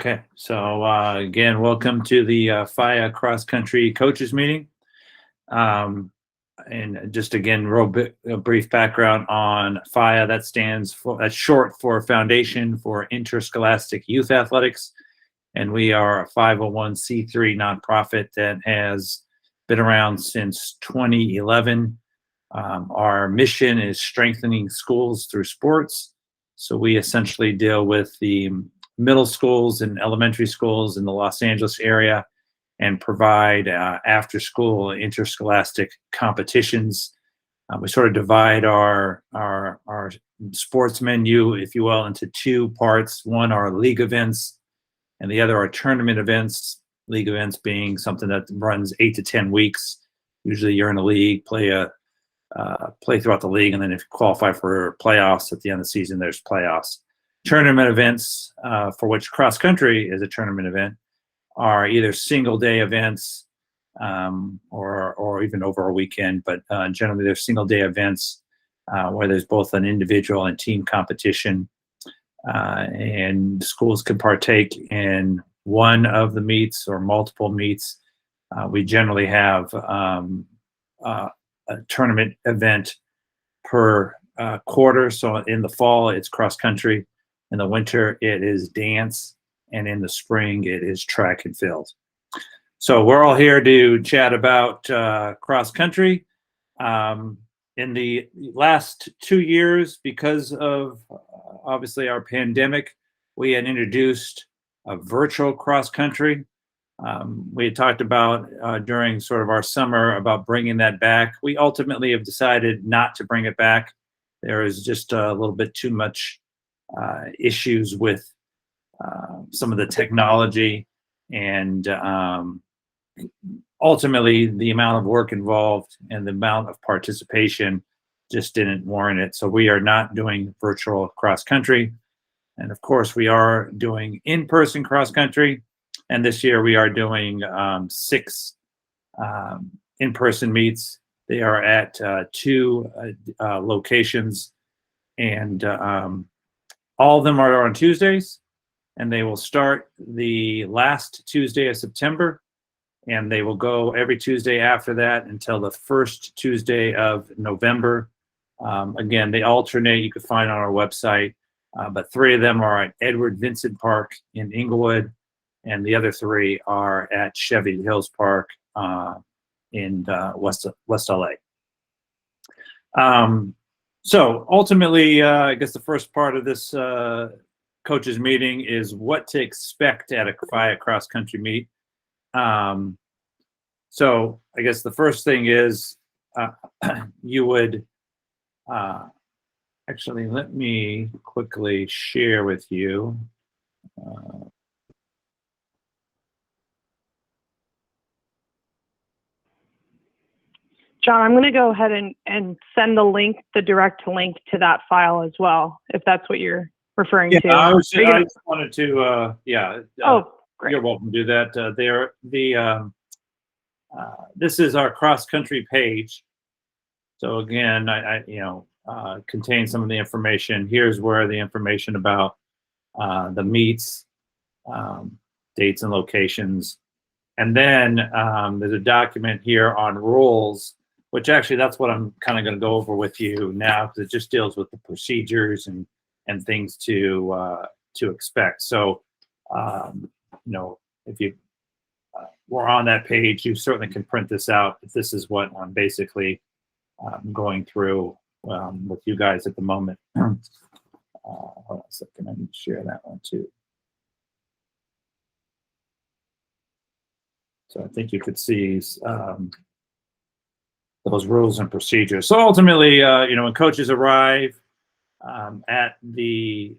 Okay, so again, welcome to the FIYA Cross Country Coaches meeting. And just again, a brief background on FIYA. That's short for Foundation for Interscholastic Youth Athletics, and we are a 501c3 nonprofit that has been around since 2011. Our mission is strengthening schools through sports. So we essentially deal with the middle schools and elementary schools in the Los Angeles area and provide after-school interscholastic competitions. We sort of divide our sports menu, if you will, into two parts. One are league events, and the other are tournament events. League events being something that runs 8 to 10 weeks. Usually you're in a league, play throughout the league, and then if you qualify for playoffs at the end of the season, there's playoffs. Tournament events, for which cross country is a tournament event, are either single day events or even over a weekend, but generally they're single day events where there's both an individual and team competition, and schools can partake in one of the meets or multiple meets. We generally have a tournament event per quarter. So in the fall, it's cross country. In the winter, it is dance. And in the spring, it is track and field. So we're all here to chat about cross country. In the last 2 years, because of obviously our pandemic, we had introduced a virtual cross country. We had talked about during sort of our summer about bringing that back. We ultimately have decided not to bring it back. There is just a little bit too much issues with some of the technology, and ultimately the amount of work involved and the amount of participation just didn't warrant it. So we are not doing virtual cross country. And of course, we are doing in-person cross country. And this year we are doing 6 in-person meets. They are at 2 locations, and all of them are on Tuesdays, and they will start the last Tuesday of September, and they will go every Tuesday after that until the first Tuesday of November. Again, they alternate. You can find on our website, but 3 of them are at Edward Vincent Park in Inglewood, and the other 3 are at Chevy Hills Park in West LA. So ultimately, I guess the first part of this coaches meeting is what to expect at a FIYA cross country meet. So I guess the first thing is you would actually, let me quickly share with you. John, I'm going to go ahead and send the direct link to that file as well, if that's what you're referring to. I just wanted to, oh, great. You're welcome to do that. This is our cross-country page. So again, I contains some of the information. Here's where the information about the meets, dates and locations. And then there's a document here on rules, which actually that's what I'm kind of going to go over with you now, because it just deals with the procedures and things to expect. So, if you were on that page, you certainly can print this out. If this is what I'm basically going through with you guys at the moment. Hold on a second, I need to share that one too. So I think you could see those rules and procedures. So ultimately, when coaches arrive at the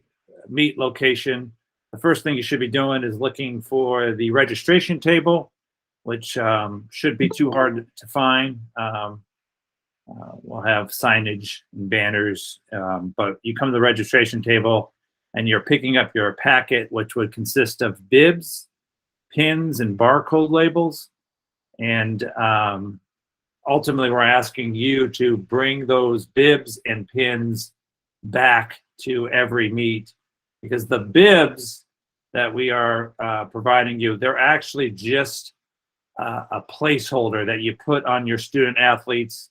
meet location, the first thing you should be doing is looking for the registration table, which should be too hard to find. We'll have signage and banners, but you come to the registration table and you're picking up your packet, which would consist of bibs, pins, and barcode labels. And ultimately, we're asking you to bring those bibs and pins back to every meet, because the bibs that we are providing you, they're actually just a placeholder that you put on your student athlete's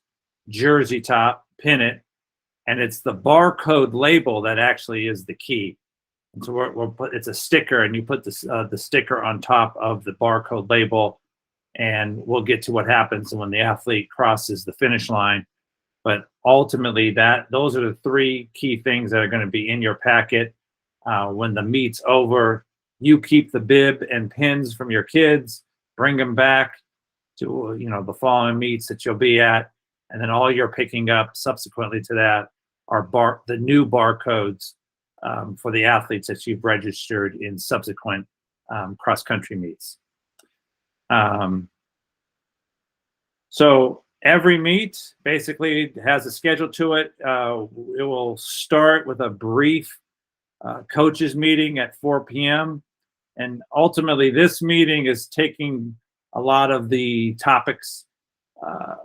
jersey top, pin it, and it's the barcode label that actually is the key. And so we'll put, it's a sticker, and you put the sticker on top of the barcode label, and we'll get to what happens when the athlete crosses the finish line. But ultimately, those are the three key things that are going to be in your packet. When the meet's over, you keep the bib and pins from your kids, bring them back to the following meets that you'll be at, and then all you're picking up subsequently to that are the new barcodes for the athletes that you've registered in subsequent cross-country meets. So every meet basically has a schedule to it. It will start with a brief coaches meeting at 4 p.m. And ultimately, this meeting is taking a lot of the topics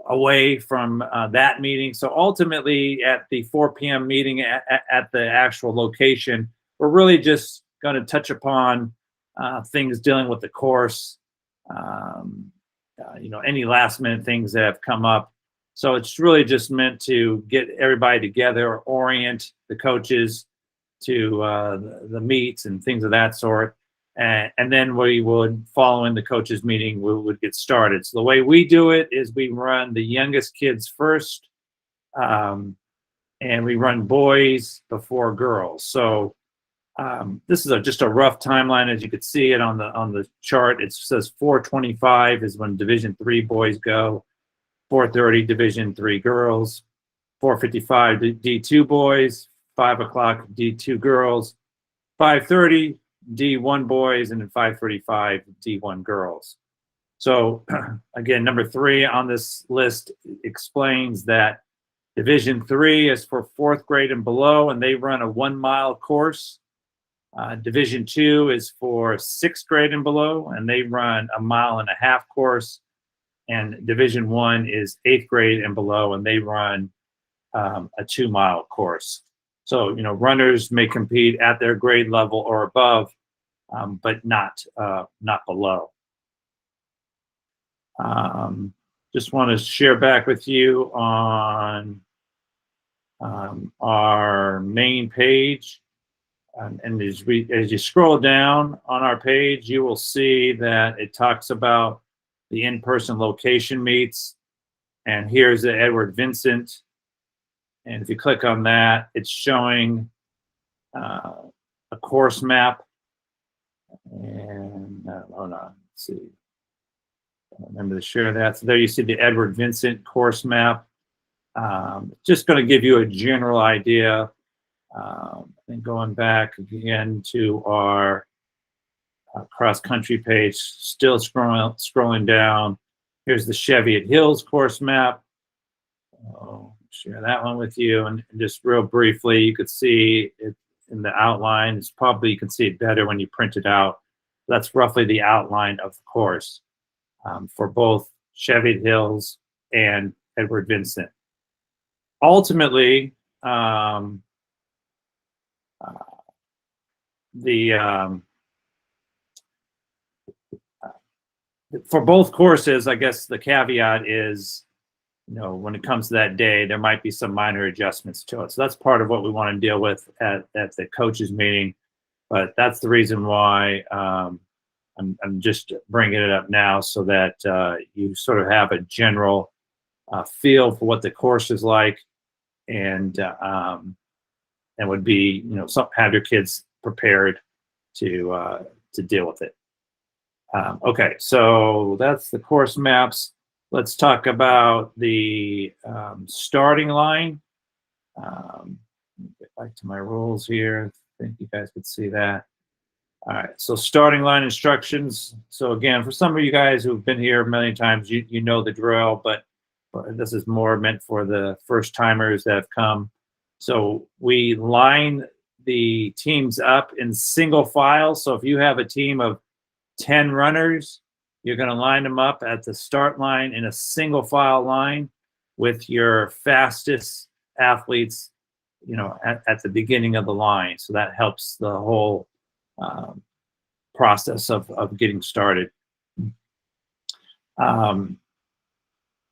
away from that meeting. So ultimately, at the 4 p.m. meeting at the actual location, we're really just going to touch upon things dealing with the course, any last minute things that have come up. So it's really just meant to get everybody together, orient the coaches to the meets and things of that sort. And then we would, following the coaches meeting, we would get started. So the way we do it is we run the youngest kids first, and we run boys before girls. So this is just a rough timeline. As you could see it on the chart, it says 4:25 is when Division III boys go, 4:30 Division III girls, 4:55 D2 boys, 5 o'clock D2 girls, 5:30 D1 boys, and then 5:35 D1 girls. So again, number 3 on this list explains that Division III is for 4th grade and below, and they run a 1-mile course. Division II is for 6th grade and below, and they run a 1.5 mile course. And Division I is 8th grade and below, and they run a 2-mile course. So, runners may compete at their grade level or above, but not below. Just want to share back with you on our main page. And as you scroll down on our page, you will see that it talks about the in-person location meets. And here's the Edward Vincent. And if you click on that, it's showing a course map. And hold on, let's see. Remember to share that. So there you see the Edward Vincent course map. Just going to give you a general idea. And going back again to our cross-country page, still scrolling down. Here's the Cheviot Hills course map. I'll share that one with you. And just real briefly, you could see it in the outline. It's probably, you can see it better when you print it out. That's roughly the outline of the course for both Cheviot Hills and Edward Vincent. Ultimately, for both courses, I guess the caveat is, when it comes to that day, there might be some minor adjustments to it. So that's part of what we want to deal with at the coaches meeting. But that's the reason why I'm just bringing it up now, so that you sort of have a general feel for what the course is like, and would be, have your kids prepared to deal with it. Okay, so that's the course maps. Let's talk about the starting line. Get back to my rules here. I think you guys could see that. All right, so starting line instructions. So again, for some of you guys who've been here a million times, you know the drill, but this is more meant for the first timers that have come. So we line the teams up in single file. So if you have a team of 10 runners, you're going to line them up at the start line in a single file line with your fastest athletes, at the beginning of the line. So that helps the whole process of getting started.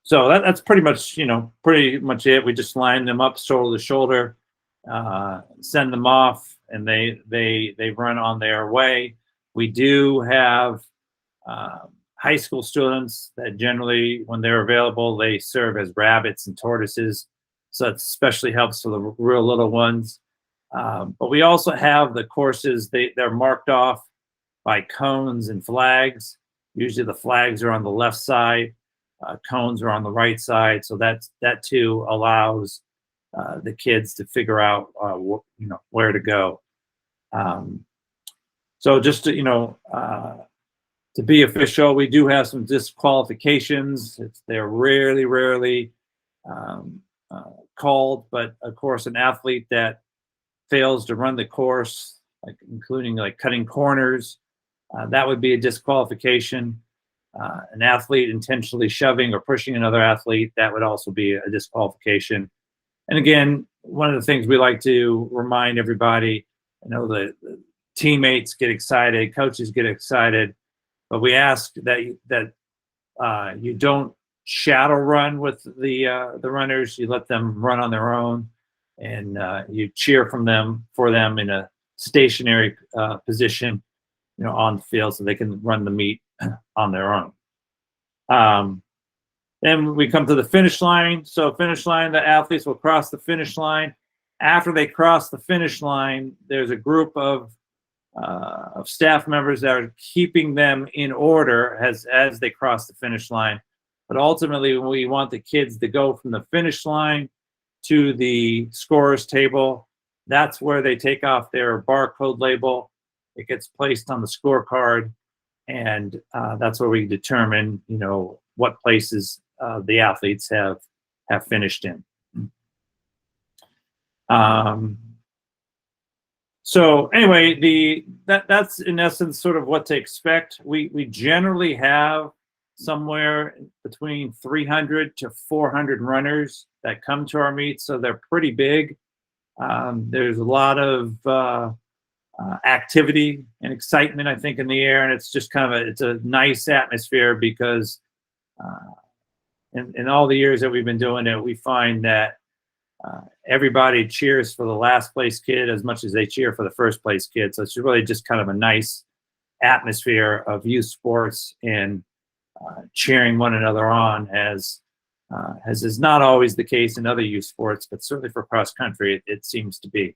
So that's pretty much, it. We just line them up shoulder to shoulder, send them off, and they run on their way. We do have high school students that generally, when they're available, they serve as rabbits and tortoises. So it especially helps for the real little ones. But we also have the courses, they're marked off by cones and flags. Usually the flags are on the left side, cones are on the right side. So that too allows the kids to figure out where to go. So just to be official, we do have some disqualifications. They're rarely called, but of course, an athlete that fails to run the course, including cutting corners, that would be a disqualification. An athlete intentionally shoving or pushing another athlete, that would also be a disqualification. And again, one of the things we like to remind everybody, the teammates get excited, coaches get excited, but we ask that you don't shadow run with the runners. You let them run on their own, and you cheer for them in a stationary position, on the field, so they can run the meet on their own. Then we come to the finish line. So finish line, the athletes will cross the finish line. After they cross the finish line, there's a group of staff members that are keeping them in order as they cross the finish line. But ultimately, we want the kids to go from the finish line to the scorer's table. That's where they take off their barcode label. It gets placed on the scorecard, and that's where we determine, what places the athletes have finished in. So anyway, that's in essence sort of what to expect. We generally have somewhere between 300 to 400 runners that come to our meets, so they're pretty big. There's a lot of activity and excitement, I think, in the air, and it's just it's a nice atmosphere because in all the years that we've been doing it, we find that everybody cheers for the last place kid as much as they cheer for the first place kid. So it's really just kind of a nice atmosphere of youth sports and cheering one another on, as is not always the case in other youth sports, but certainly for cross country, it seems to be.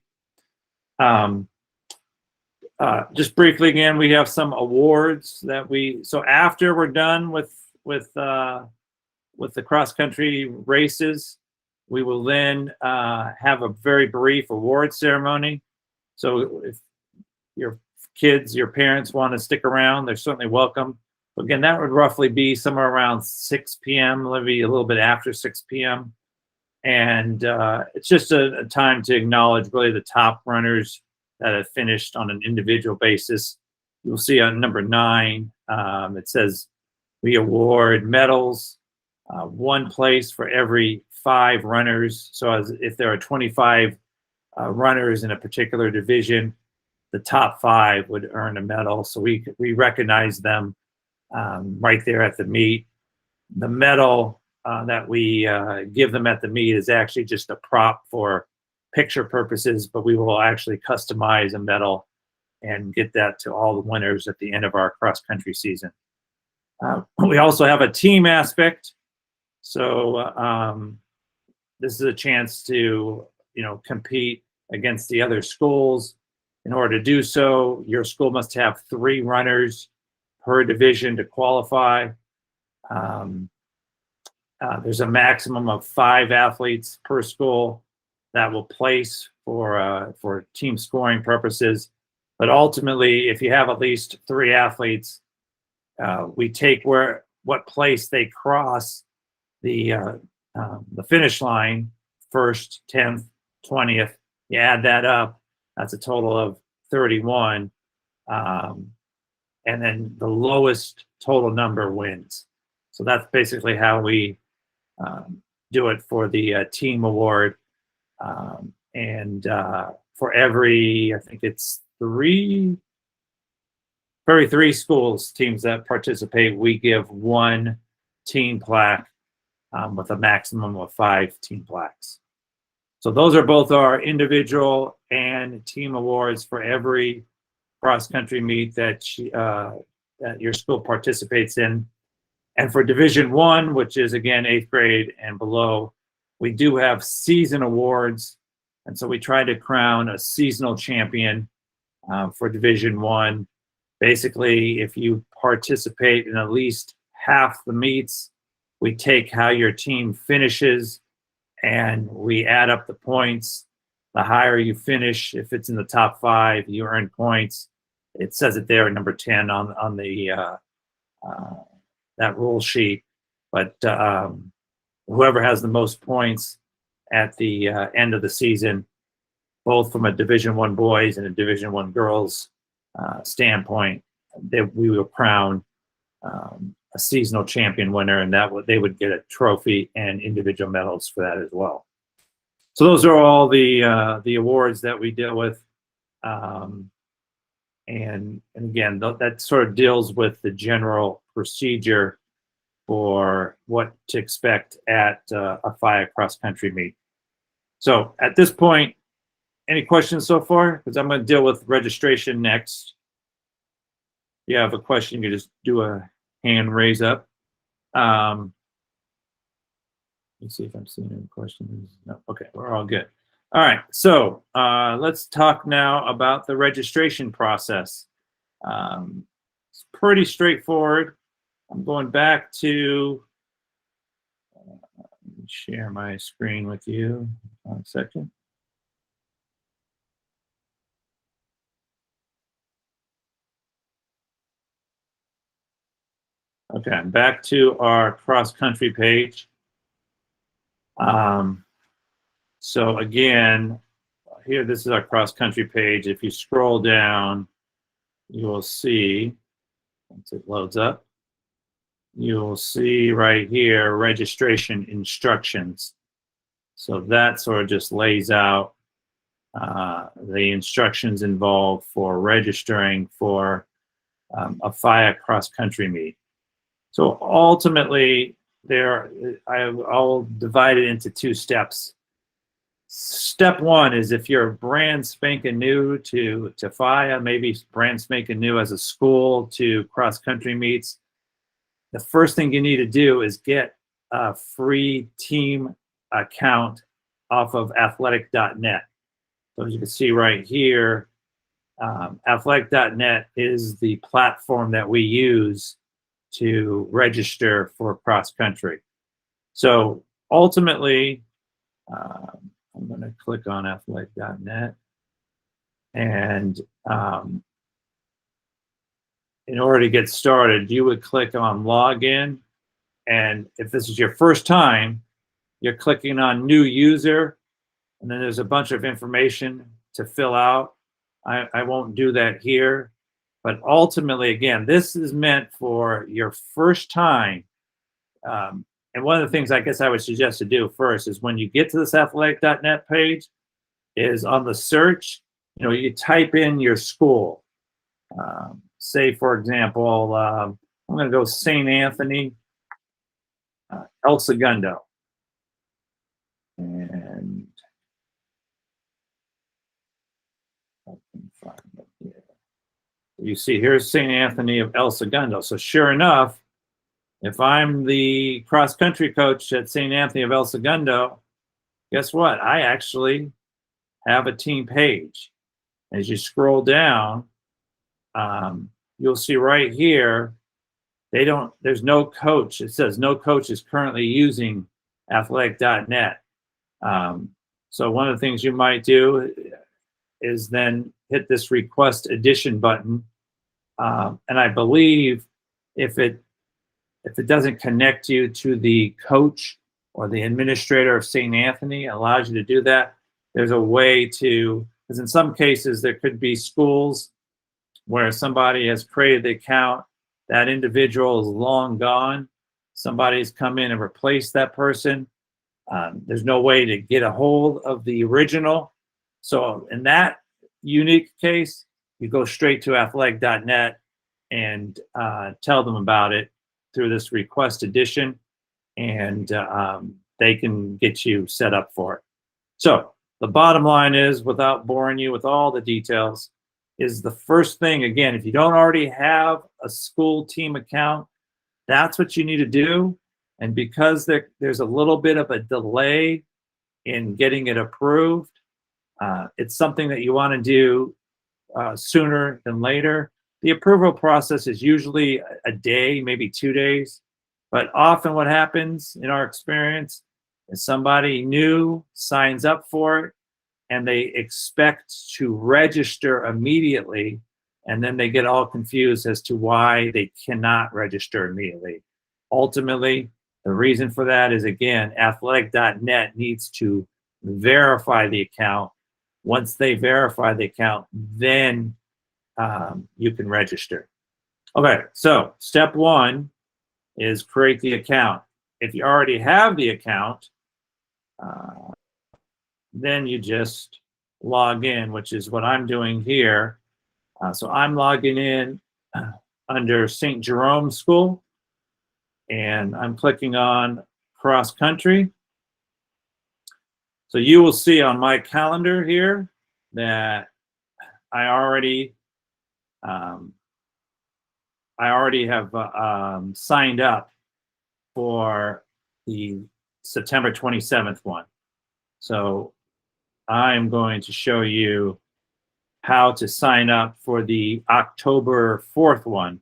Just briefly again, we have some awards that so after we're done with the cross country races, we will then have a very brief award ceremony. So if your kids, your parents want to stick around, they're certainly welcome. Again, that would roughly be somewhere around 6 p.m., maybe a little bit after 6 p.m. And it's just a time to acknowledge really the top runners that have finished on an individual basis. You'll see on number 9, it says we award medals, 1 place for every 5 runners. So if there are 25 runners in a particular division, the top 5 would earn a medal. So we recognize them right there at the meet. The medal that we give them at the meet is actually just a prop for picture purposes, but we will actually customize a medal and get that to all the winners at the end of our cross country season. We also have a team aspect. So this is a chance to, compete against the other schools. In order to do so, your school must have 3 runners per division to qualify. There's a maximum of 5 athletes per school that will place for team scoring purposes. But ultimately, if you have at least 3 athletes, we take what place they cross the finish line, 1st, 10th, 20th. You add that up, that's a total of 31. And then the lowest total number wins. So that's basically how we do it for the team award. And for every, I think it's 3 For every 3 schools, teams that participate, we give 1 team plaque with a maximum of 5 team plaques. So those are both our individual and team awards for every cross-country meet that your school participates in. And for Division I, which is again 8th grade and below, we do have season awards. And so we try to crown a seasonal champion for Division I. Basically, if you participate in at least half the meets, we take how your team finishes and we add up the points. The higher you finish, if it's in the top 5, you earn points. It says it there at number 10 on the that rule sheet. But whoever has the most points at the end of the season, both from a Division I boys and a Division I girls standpoint, we will crown a seasonal champion winner, and they would get a trophy and individual medals for that as well. So those are all the awards that we deal with, and again that sort of deals with the general procedure for what to expect at a FIYA cross country meet. So at this point, any questions so far? Because I'm going to deal with registration next. If you have a question, you can just do a hand raise up. Let me see if I'm seeing any questions. No, okay, we're all good. All right, so let's talk now about the registration process. It's pretty straightforward. I'm going back to let me share my screen with you. 1 second. Okay, I'm back to our cross-country page. So again, here, this is our cross-country page. If you scroll down, you will see, once it loads up, you will see right here, registration instructions. So that sort of just lays out the instructions involved for registering for a FIYA cross-country meet. So ultimately, I'll divide it into 2 steps. Step 1 is if you're brand spanking new to FIYA, maybe brand spanking new as a school to cross-country meets, the first thing you need to do is get a free team account off of athletic.net. So as you can see right here, athletic.net is the platform that we use to register for cross country. So ultimately, I'm going to click on athletic.net, and in order to get started, you would click on login, and if this is your first time, you're clicking on new user, and then there's a bunch of information to fill out. I won't do that here. But ultimately, again, this is meant for your first time. And one of the things I guess I would suggest to do first is when you get to this athletic.net page, is on the search, you type in your school. Say, for example, I'm going to go St. Anthony, El Segundo. And I can find it here. You see, here's St. Anthony of El Segundo. So sure enough, if I'm the cross-country coach at St. Anthony of El Segundo, guess what? I actually have a team page. As you scroll down, you'll see right here, there's no coach. It says no coach is currently using athletic.net. So one of the things you might do is then hit this request addition button. And I believe if it doesn't connect you to the coach or the administrator of St. Anthony, it allows you to do that. There's a way to, because in some cases there could be schools where somebody has created the account, that individual is long gone, somebody's come in and replaced that person. There's no way to get a hold of the original. So in that unique case, you go straight to athletic.net and tell them about it through this request edition, and they can get you set up for it. So the bottom line is, without boring you with all the details, is the first thing, again, if you don't already have a school team account, that's what you need to do. And because there's a little bit of a delay in getting it approved, it's something that you want to do sooner than later. The approval process is usually a day, maybe 2 days. But often what happens in our experience is somebody new signs up for it and they expect to register immediately, and then they get all confused as to why they cannot register immediately. Ultimately, the reason for that is, again, athletic.net needs to verify the account. Once they verify the account, then you can register. Okay, so step one is create the account. If you already have the account, then you just log in, which is what I'm doing here. So I'm logging in under St. Jerome School, and I'm clicking on cross country. So you will see on my calendar here that I already have signed up for the September 27th one. So I'm going to show you how to sign up for the October 4th one.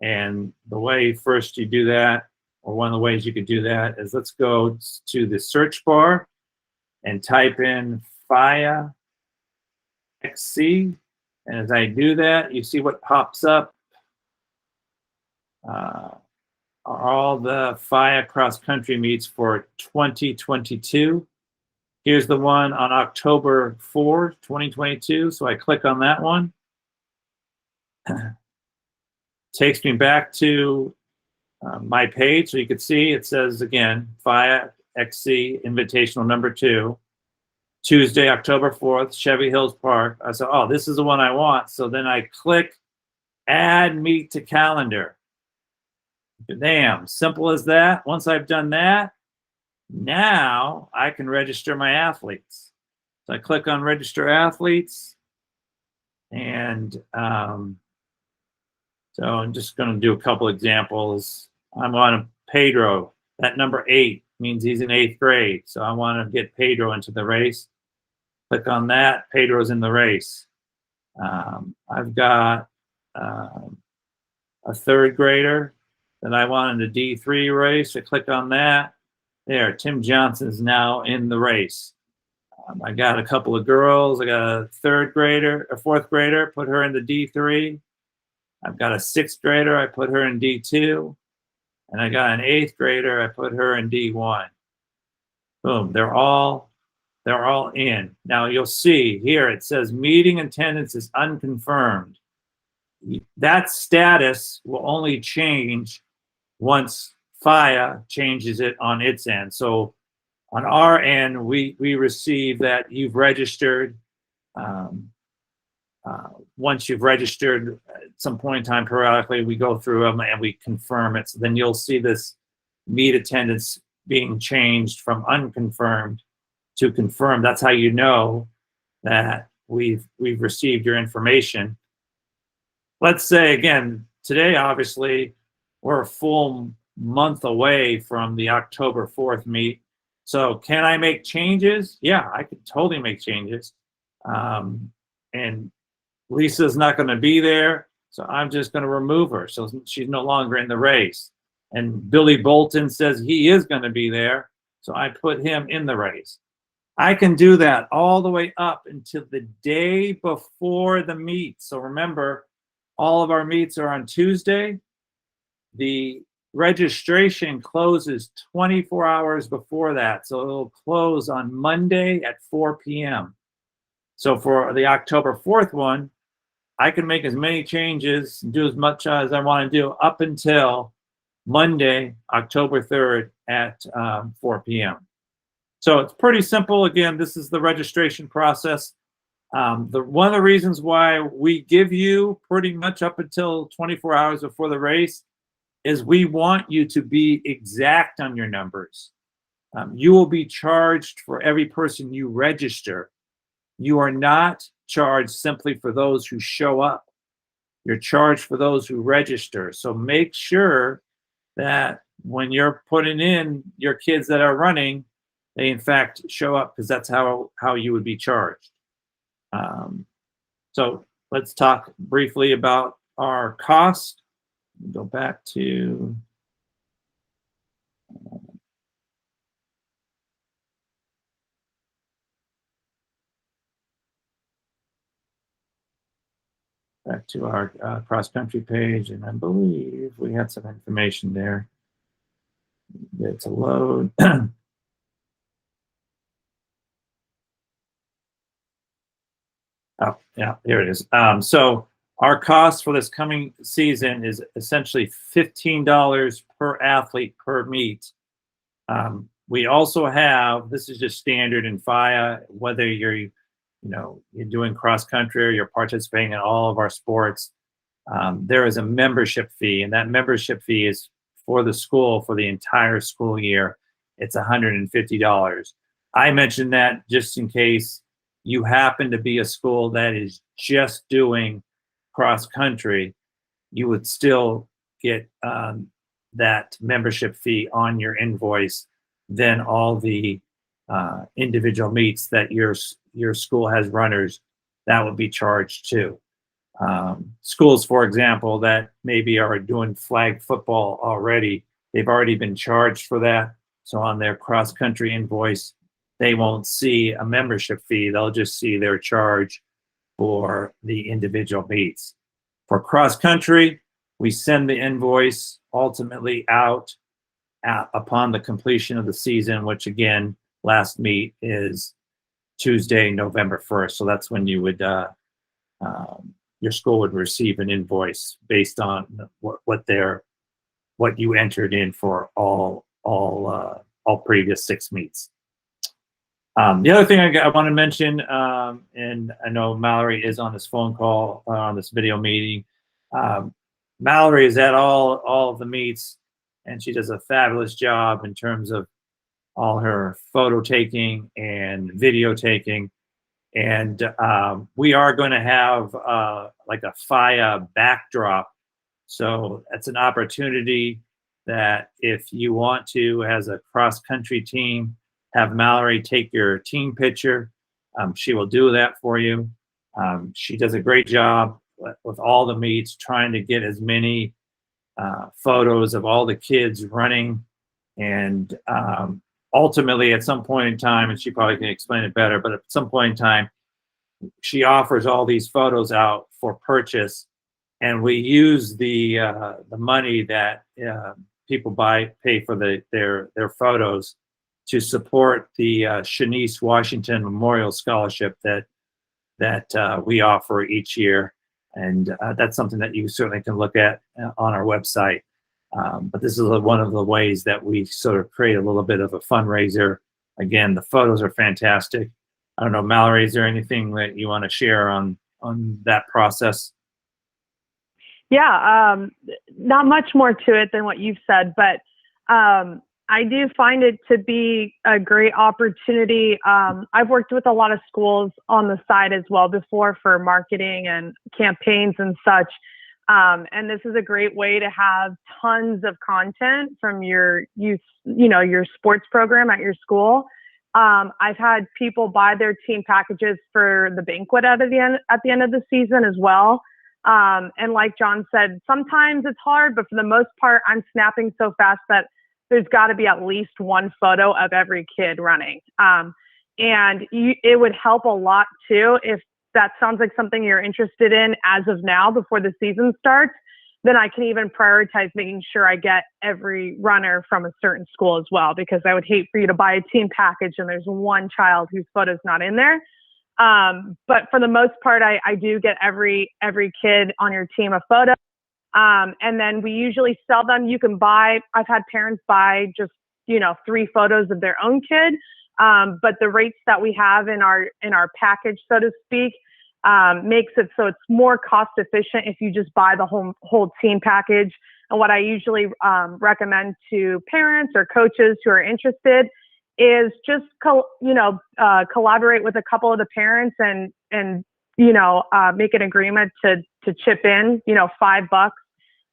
And the way first you do that, or one of the ways you could do that, is let's go to the search bar and type in FIYA XC. And as I do that, you see what pops up are all the FIYA cross-country meets for 2022. Here's the one on October 4, 2022. So I click on that one. Takes me back to my page. So you can see it says, again, FIYA XC Invitational number 2, Tuesday, October 4th, Chevy Hills Park. I said, oh, this is the one I want. So then I click Add Meet to Calendar. Damn, simple as that. Once I've done that, now I can register my athletes. So I click on Register Athletes, and so I'm just going to do a couple examples. I'm on Pedro. That number 8 means he's in 8th grade. So I want to get Pedro into the race. Click on that. Pedro's in the race. I've got a 3rd grader that I want in the D3 race. I click on that. There, Tim Johnson's now in the race. I got a couple of girls. I got a 3rd grader, a 4th grader, put her in the D3. I've got a 6th grader, I put her in D2. And I got an 8th grader, I put her in D1. Boom, they're all in. Now you'll see here it says meeting attendance is unconfirmed. That status will only change once FIYA changes it on its end. So on our end, we receive that you've registered. Once you've registered at some point in time, periodically, we go through them and we confirm it. So then you'll see this meet attendance being changed from unconfirmed to confirmed. That's how you know that we've received your information. Let's say, again, today, obviously, we're a full month away from the October 4th meet. So can I make changes? Yeah, I could totally make changes. And Lisa's not going to be there, so I'm just going to remove her. So she's no longer in the race. And Billy Bolton says he is going to be there, so I put him in the race. I can do that all the way up until the day before the meet. So remember, all of our meets are on Tuesday. The registration closes 24 hours before that. So it'll close on Monday at 4 p.m. So for the October 4th one, I can make as many changes, do as much as I want to do up until Monday, October 3rd at 4 p.m. So it's pretty simple. Again, this is the registration process. One of the reasons why we give you pretty much up until 24 hours before the race is we want you to be exact on your numbers. You will be charged for every person you register. You are not charged simply for those who show up. You're charged for those who register. So make sure that when you're putting in your kids that are running, they in fact show up, because that's how you would be charged. So let's talk briefly about our cost. Go back to our cross-country page, and I believe we had some information there. It's a load. Oh, yeah, here it is. So our cost for this coming season is essentially $15 per athlete per meet. We also have, this is just standard in FIYA, whether you're doing cross country or you're participating in all of our sports, there is a membership fee, and that membership fee is for the school for the entire school year. It's $150. I mentioned that just in case you happen to be a school that is just doing cross country, you would still get that membership fee on your invoice. Then all the individual meets that your school has runners, that would be charged too. Schools, for example, that maybe are doing flag football already, they've already been charged for that. So on their cross-country invoice, they won't see a membership fee. They'll just see their charge for the individual meets. For cross-country, we send the invoice ultimately out upon the completion of the season, which again, last meet is Tuesday, November 1st. So that's when you would, your school would receive an invoice based on what you entered in for all previous 6 meets. The other thing I want to mention, and I know Mallory is on this phone call, on this video meeting. Mallory is at all of the meets, and she does a fabulous job in terms of all her photo taking and video taking. And we are going to have like a FIYA backdrop. So that's an opportunity that if you want to, as a cross-country team, have Mallory take your team picture. She will do that for you. She does a great job with all the meets, trying to get as many photos of all the kids running. And ultimately, at some point in time, and she probably can explain it better, but at some point in time, she offers all these photos out for purchase, and we use the money that people pay for their photos to support the Shanice Washington Memorial Scholarship that we offer each year. And that's something that you certainly can look at on our website. But this is one of the ways that we sort of create a little bit of a fundraiser. Again, the photos are fantastic. I don't know, Mallory, is there anything that you want to share on that process? Yeah, not much more to it than what you've said, but I do find it to be a great opportunity. I've worked with a lot of schools on the side as well before for marketing and campaigns and such. And this is a great way to have tons of content from your youth, your sports program at your school. I've had people buy their team packages for the banquet at the end of the season as well. And like John said, sometimes it's hard, but for the most part, I'm snapping so fast that there's got to be at least one photo of every kid running. And it would help a lot too if that sounds like something you're interested in as of now before the season starts. Then I can even prioritize making sure I get every runner from a certain school as well, because I would hate for you to buy a team package and there's one child whose photo's not in there. But for the most part, I do get every kid on your team a photo. And then we usually sell them. You can buy, I've had parents buy just, 3 photos of their own kid. But the rates that we have in our package, so to speak, makes it so it's more cost efficient if you just buy the whole team package. And what I usually recommend to parents or coaches who are interested is just collaborate with a couple of the parents and make an agreement to chip in $5.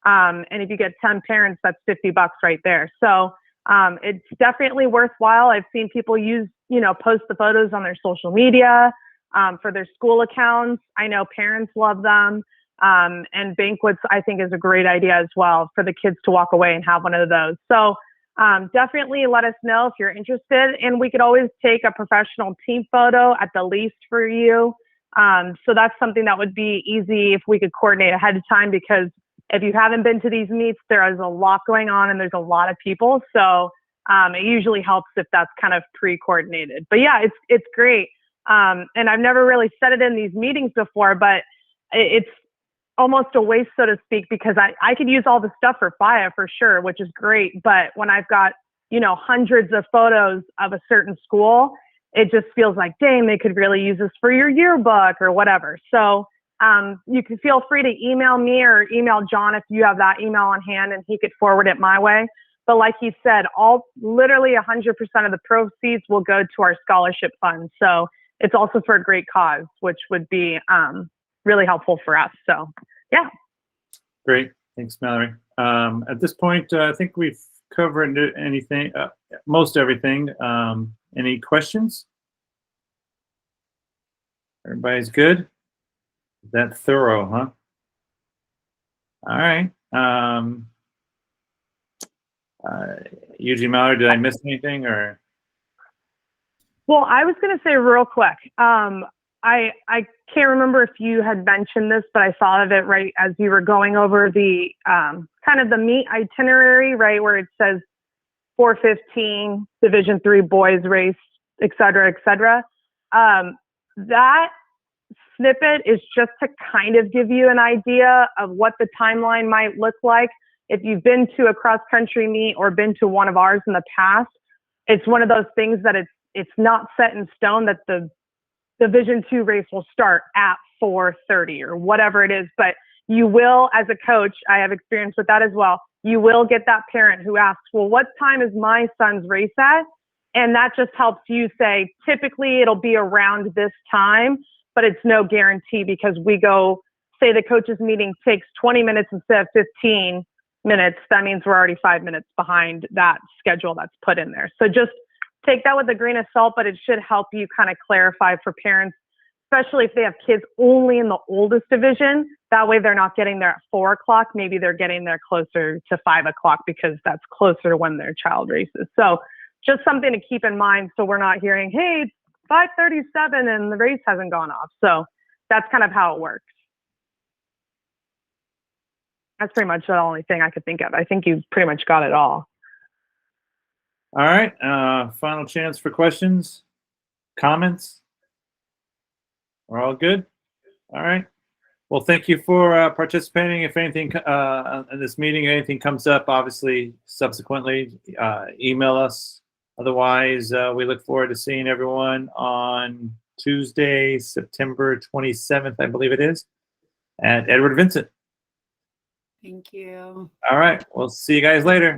And if you get 10 parents, that's $50 right there. So it's definitely worthwhile. I've seen people post the photos on their social media for their school accounts. I know parents love them. And banquets, I think, is a great idea as well for the kids to walk away and have one of those. So definitely let us know if you're interested. And we could always take a professional team photo at the least for you. So that's something that would be easy if we could coordinate ahead of time, because if you haven't been to these meets, there is a lot going on and there's a lot of people. So it usually helps if that's kind of pre-coordinated. But yeah, it's great. And I've never really said it in these meetings before, but it's almost a waste, so to speak, because I could use all the stuff for FIYA for sure, which is great. But when I've got, hundreds of photos of a certain school, it just feels like, dang, they could really use this for your yearbook or whatever. So you can feel free to email me or email John if you have that email on hand, and he could forward it my way. But like he said, literally 100% of the proceeds will go to our scholarship fund. So it's also for a great cause, which would be really helpful for us. So yeah. Great. Thanks, Mallory. At this point, I think we've covered anything, most everything. Any questions? Everybody's good? That thorough, huh? All right. Eugene, Mallory, did I miss anything or? Well, I was going to say real quick, I can't remember if you had mentioned this, but I thought of it right as you were going over the kind of the meet itinerary, right, where it says 415 Division III boys race, et cetera, et cetera. That snippet is just to kind of give you an idea of what the timeline might look like. If you've been to a cross country meet or been to one of ours in the past, it's one of those things that it's not set in stone that the Division II race will start at 4:30 or whatever it is. But you will, as a coach, I have experience with that as well. You will get that parent who asks, well, what time is my son's race at? And that just helps you say, typically it'll be around this time, but it's no guarantee, because we go, say the coaches meeting takes 20 minutes instead of 15 minutes. That means we're already 5 minutes behind that schedule that's put in there. So just take that with a grain of salt, but it should help you kind of clarify for parents, especially if they have kids only in the oldest division. That way they're not getting there at 4 o'clock. Maybe they're getting there closer to 5 o'clock because that's closer to when their child races. So just something to keep in mind, so we're not hearing, hey, it's 5:37 and the race hasn't gone off. So that's kind of how it works. That's pretty much the only thing I could think of. I think you've pretty much got it all. All right. Final chance for questions, comments. We're all good? All right. Well, thank you for participating. If anything in this meeting, anything comes up, obviously, subsequently, email us. Otherwise, we look forward to seeing everyone on Tuesday, September 27th, I believe it is, at Edward Vincent. Thank you. All right. We'll see you guys later.